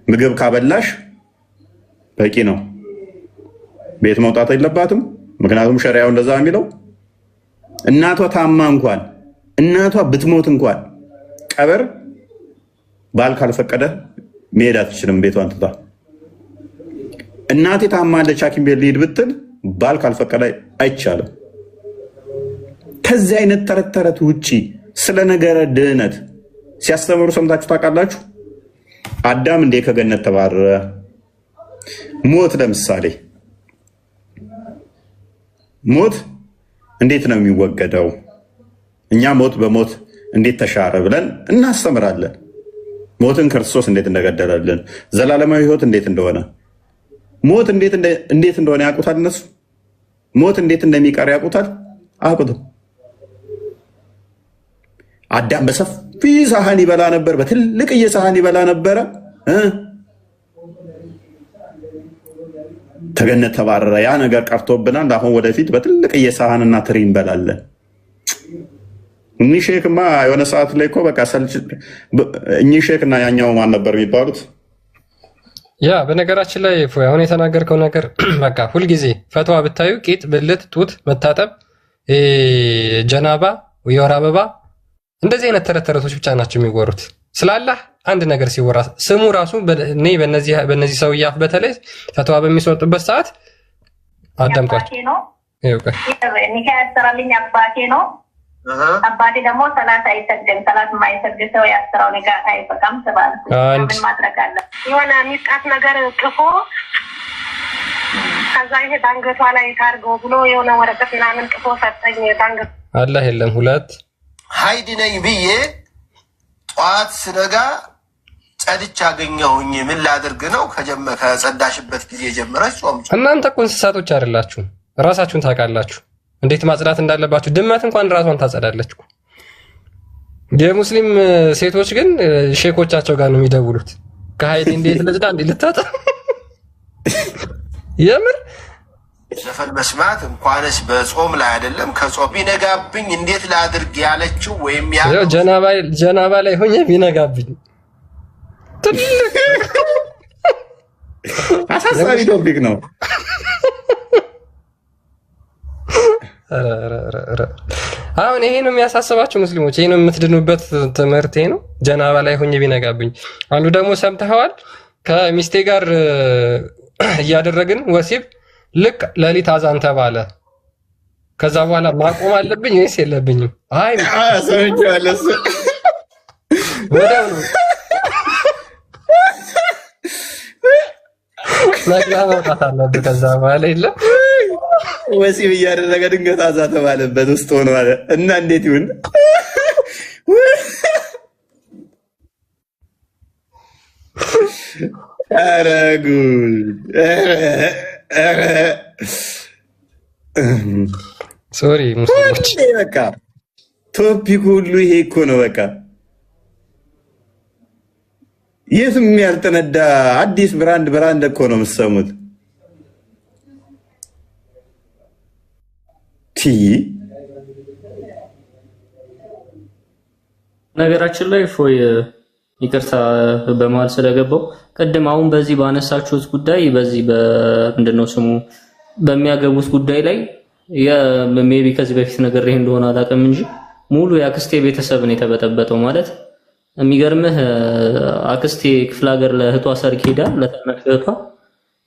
ምግብ ካበላሽ በቂ ነው። ቤት መውጣት የለባትም። ምክንያቱም ሸሪዓው እንደዛ የሚለው እናቷ ታማ እንኳን እናቷ ብትሞት እንኳን ቀብር ባል ካልፈቀደ መሄድ አትችልም። ቤቷን ትታ እናቴ ታማለች ሐኪም ቤት ልሂድ ብትል ባል ካልፈቀደ አይቻልም። ከዚህ አይነት ተረት ውጪ ስለ ነገረ ድህነት ሲያስተምሩ ሰምታችሁ ታውቃላችሁ? አዳም እንዴ ከገነት ተባረረ? ሞት ለምሳሌ ሞት እንዴት ነው የሚወገደው? እኛ ሞት በሞት እንዴት ተሻረ ብለን እናስተምራለን። ሞትን ክርስቶስ እንዴት እንደገደለልን፣ ዘላለማዊ ሕይወት እንዴት እንደሆነ፣ ሞት እንዴት እንደሆነ ያውቁታል እነሱ። ሞት እንዴት እንደሚቀር ያውቁታል? አያውቁትም። አዳም በሰፊ ሳህን ይበላ ነበር፣ በትልቅዬ ሳህን ይበላ ነበረ። ከገነት ተባረረ። ያ ነገር ቀርቶብናል። አሁን ወደፊት በትልቅዬ ሳህንና ትሪ እንበላለን። እኚህ ሼክማ የሆነ ሰዓት ላይ እኮ በቃ እኚህ ሼክ እና ያኛው ማን ነበር የሚባሉት? ያ በነገራችን ላይ አሁን የተናገርከው ነገር በቃ ሁልጊዜ ፈትዋ ብታዩ ቂጥ፣ ብልት፣ ጡት መታጠብ፣ ጀናባ፣ የወር አበባ እንደዚህ አይነት ተረቶች ብቻ ናቸው የሚወሩት። ስላላህ አንድ ነገር ሲወራ ስሙ ራሱ እኔ በእነዚህ ሰውዬ አፍ በተለይ ፈትዋ በሚሰጡበት ሰዓት አዳምጧቸው። ኒካ ያሰራልኝ አባቴ ነው። አባቴ ደግሞ ሰላት አይሰግድም። ሰላት የማይሰግድ ሰው ያሰራው ኒካ አይፈቃም ተባለ። ምን ማድረግ አለ? የሆነ ሚስቃት ነገር ጥፎ ከዛ ይሄ ባንገቷ ላይ ታርገው ብሎ የሆነ ወረቀት ምናምን ጥፎ ሰጠኝ። ባንገት አላህ የለም ሁለት ሀይድ ነኝ ብዬ ጠዋት ስነጋ ጸድቼ አገኘሁኝ። ምን ላድርግ ነው? ከጸዳሽበት ጊዜ ጀምረሽ ጾም። እናንተ እኮ እንስሳቶች አይደላችሁም። ራሳችሁን ታውቃላችሁ እንዴት ማጽዳት እንዳለባችሁ። ድመት እንኳን ራሷን ታጸዳለች። የሙስሊም ሴቶች ግን ሼኮቻቸው ጋር ነው የሚደውሉት። ከሀይድ እንዴት ልጽዳ እንዴት ልታጠብ? የምር ዘፈን መስማት እንኳንስ በጾም ላይ አይደለም ከጾም ቢነጋብኝ እንዴት ላድርግ ያለችው ወይም ያለው ጀናባ ላይ ሆኜ ቢነጋብኝ ትልቅ አሳሳቢ ቶፒክ ነው። አሁን ይሄ ነው የሚያሳስባችሁ ሙስሊሞች፣ ይሄ ነው የምትድኑበት ትምህርት ነው። ጀናባ ላይ ሆኜ ቢነጋብኝ። አንዱ ደግሞ ሰምተኸዋል? ከሚስቴ ጋር እያደረግን ወሲብ ልክ ሌሊት አዛን ተባለ። ከዛ በኋላ ማቆም አለብኝ ወይስ የለብኝም? አይ ሰምቻለሁ። ወዲያው ነው ነቅላ መውጣት አለብህ። ከዛ በኋላ የለም ወሲብ እያደረገ ድንገት አዛ ተባለበት ውስጥ ሆኖ አለ እና እንዴት ይሁን? ኧረ ጉድ! ሶሪ ሙስሊሞች፣ በቃ ቶፒክ ሁሉ ይሄ እኮ ነው። በቃ የትም ያልተነዳ አዲስ ብራንድ እኮ ነው የምትሰሙት። ነገራችን ላይ ፎይ ይቅርታ በመሃል ስለገባው ቅድም አሁን በዚህ ባነሳችሁት ጉዳይ በዚህ በምንድነው ስሙ በሚያገቡት ጉዳይ ላይ ሜቢ ከዚህ በፊት ነገር ይሄ እንደሆነ አላውቅም እንጂ ሙሉ የአክስቴ ቤተሰብ ነው የተበጠበጠው። ማለት የሚገርምህ አክስቴ ክፍለ ሀገር ለእህቷ ሰርግ ሄዳ ለታናሽ እህቷ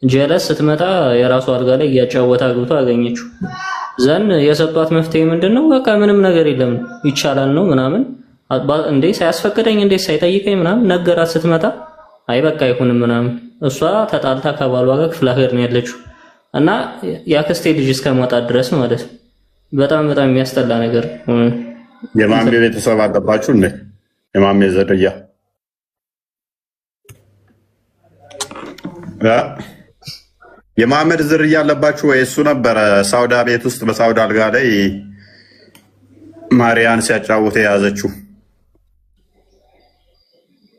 ጀለስ ስትመጣ የራሷ አልጋ ላይ እያጫወታ አግብቶ አገኘችው። ዘን የሰጧት መፍትሄ ምንድነው? በቃ ምንም ነገር የለም ይቻላል ነው ምናምን እንዴ ሳያስፈቅደኝ እንዴ ሳይጠይቀኝ ምናምን ነገራት። ስትመጣ አይ በቃ አይሆንም ምናምን እሷ ተጣልታ ከባሏ ጋር ክፍለ ሀገር ነው ያለችው እና የአክስቴ ልጅ እስከመጣት ድረስ ማለት በጣም የሚያስጠላ ነገር። የማሜ ቤተሰብ አለባችሁ እንዴ? የማሜ ዘርያ የማመድ ዝርያ አለባችሁ ወይ? እሱ ነበረ ሳውዳ ቤት ውስጥ በሳውዳ አልጋ ላይ ማርያን ሲያጫውት የያዘችው።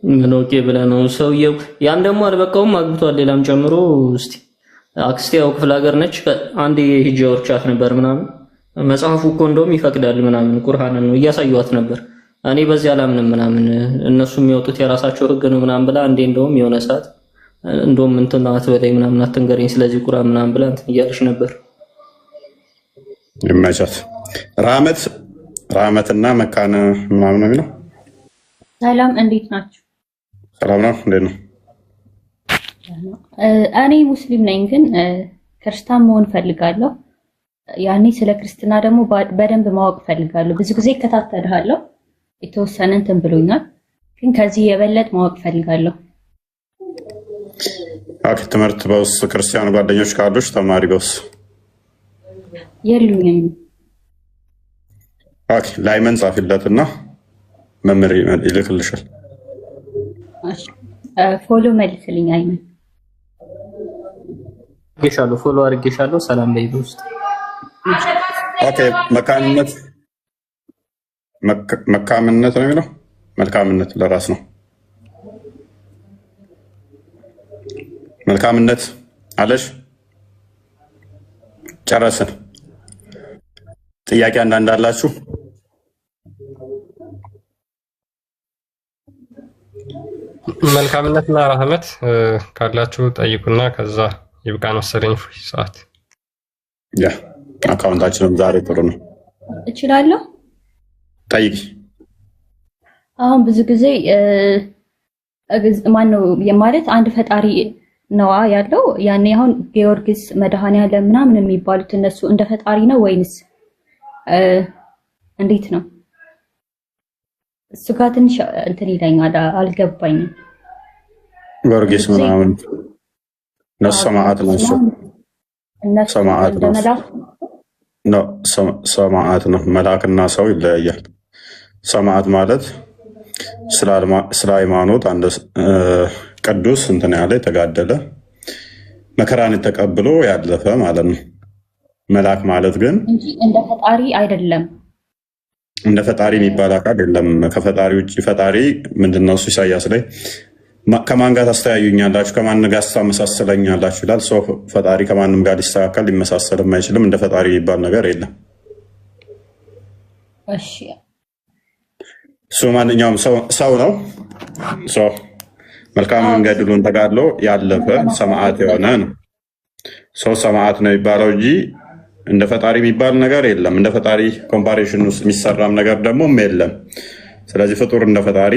ምን ኦኬ ብለህ ነው ሰውየው። ያን ደግሞ አልበቃውም አግብቷል ሌላም ጨምሮ። እስቲ አክስቴ ያው ክፍለ ሀገር ነች። አንዴ ሂጅ ወርቻት ነበር ምናምን መጽሐፉ እኮ እንደውም ይፈቅዳል ምናምን ቁርአን ነው እያሳዩዋት ነበር። እኔ በዚህ አላምንም ምናምን እነሱ የሚወጡት የራሳቸው ህግ ነው ምናምን ብላ አንዴ እንደውም የሆነ ሰዓት እንደውም እንትን አትበለኝ ምናምን አትንገረኝ ስለዚህ ቁርአን ምናምን ብላ እንትን እያለች ነበር። ይመቻት። ራመትና መካነ ምናምን ነው የሚለው። ሰላም እንዴት ናችሁ? ሰላም ነው። እንዴት ነው? እኔ ሙስሊም ነኝ ግን ክርስቲያን መሆን ፈልጋለሁ። ያኔ ስለ ክርስትና ደግሞ በደንብ ማወቅ ፈልጋለሁ። ብዙ ጊዜ እከታተልሃለሁ፣ የተወሰነ እንትን ብሎኛል፣ ግን ከዚህ የበለጠ ማወቅ ፈልጋለሁ። ኦኬ። ትምህርት በውስጥ ክርስቲያን ጓደኞች ካሉሽ ተማሪ በውስጥ የሉኝም። ኦኬ። ላይመን ጻፊለትና መምህር ይልክልሻል። ፎሎ መልስልኝ አይመን። ጌሻለሁ ፎሎ አድርጌሻለሁ። ሰላም በይ በውስጥ። ኦኬ። መካምነት ነው የሚለው። መልካምነት ለራስ ነው። መልካምነት አለሽ። ጨረስን። ጥያቄ አንዳንድ አላችሁ? መልካምነትና ረህመት ካላችሁ ጠይቁና ከዛ ይብቃን መሰለኝ ሰዓት። ያ አካውንታችንም ዛሬ ጥሩ ነው። እችላለሁ። ጠይቂ። አሁን ብዙ ጊዜ ማነው የማለት አንድ ፈጣሪ ነዋ ያለው። ያኔ አሁን ጊዮርጊስ መድኃኔዓለም ምናምን የሚባሉት እነሱ እንደ ፈጣሪ ነው ወይንስ እንዴት ነው? እሱ ጋር ትንሽ እንትን ይለኛል፣ አልገባኝም። ጊዮርጊስ ምናምን እነሱ ሰማዕት ናቸው። ሰማዕት ነው። ሰማዕት ነው። መልአክና ሰው ይለያያል። ሰማዕት ማለት ስለ ሃይማኖት አንድ ቅዱስ እንትን ያለ የተጋደለ መከራን ተቀብሎ ያለፈ ማለት ነው። መልአክ ማለት ግን እንጂ እንደ ፈጣሪ አይደለም። እንደ ፈጣሪ የሚባል አካል የለም። ከፈጣሪ ውጭ ፈጣሪ ምንድነው? እሱ ኢሳያስ ላይ ከማን ጋር ታስተያዩኛላችሁ? ከማን ጋር ታመሳሰለኛላችሁ ይላል። ሰው ፈጣሪ ከማንም ጋር ሊስተካከል ሊመሳሰልም አይችልም። እንደ ፈጣሪ የሚባል ነገር የለም። እሺ፣ እሱ ማንኛውም ሰው ነው። ሰው መልካም መንገድሉን ተጋድሎ ያለፈ ሰማዕት የሆነ ነው። ሰው ሰማዕት ነው የሚባለው እንጂ እንደ ፈጣሪ የሚባል ነገር የለም። እንደ ፈጣሪ ኮምፓሬሽን ውስጥ የሚሰራም ነገር ደግሞ የለም። ስለዚህ ፍጡር እንደ ፈጣሪ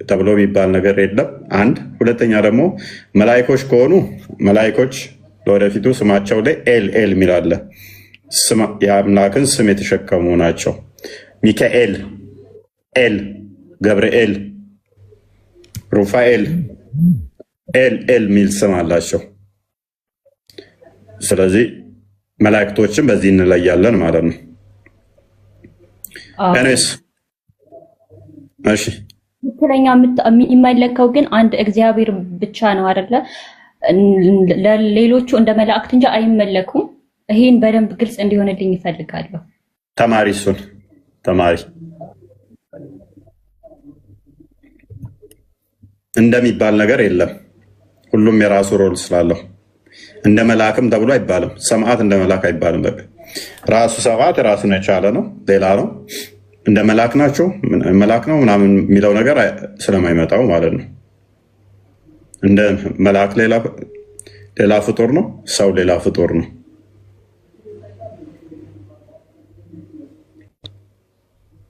ተብሎ የሚባል ነገር የለም። አንድ ሁለተኛ ደግሞ መላይኮች ከሆኑ መላይኮች ለወደፊቱ ስማቸው ላይ ኤል የሚላለ የአምላክን ስም የተሸከሙ ናቸው። ሚካኤል፣ ኤል፣ ገብርኤል፣ ሩፋኤል ኤል ሚል ስም አላቸው። ስለዚህ መላእክቶችን በዚህ እንለያለን ማለት ነው። እኔስ እሺ፣ ትክክለኛ የሚመለከው ግን አንድ እግዚአብሔር ብቻ ነው አይደለ? ለሌሎቹ እንደ መላእክት እንጂ አይመለኩም። ይሄን በደንብ ግልጽ እንዲሆንልኝ ይፈልጋለሁ። ተማሪ እሱን ተማሪ እንደሚባል ነገር የለም። ሁሉም የራሱ ሮል ስላለው እንደ መልአክም ተብሎ አይባልም። ሰማዕት እንደ መልአክ አይባልም። በቃ ራሱ ሰማዕት ራሱን የቻለ ነው፣ ሌላ ነው። እንደ መልአክ ናቸው መልአክ ነው ምናምን የሚለው ነገር ስለማይመጣው ማለት ነው። እንደ መልአክ ሌላ ፍጡር ነው፣ ሰው ሌላ ፍጡር ነው።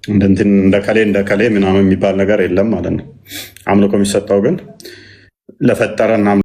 እንደ ከሌ ምናምን የሚባል ነገር የለም ማለት ነው። አምልኮ የሚሰጠው ግን ለፈጠረና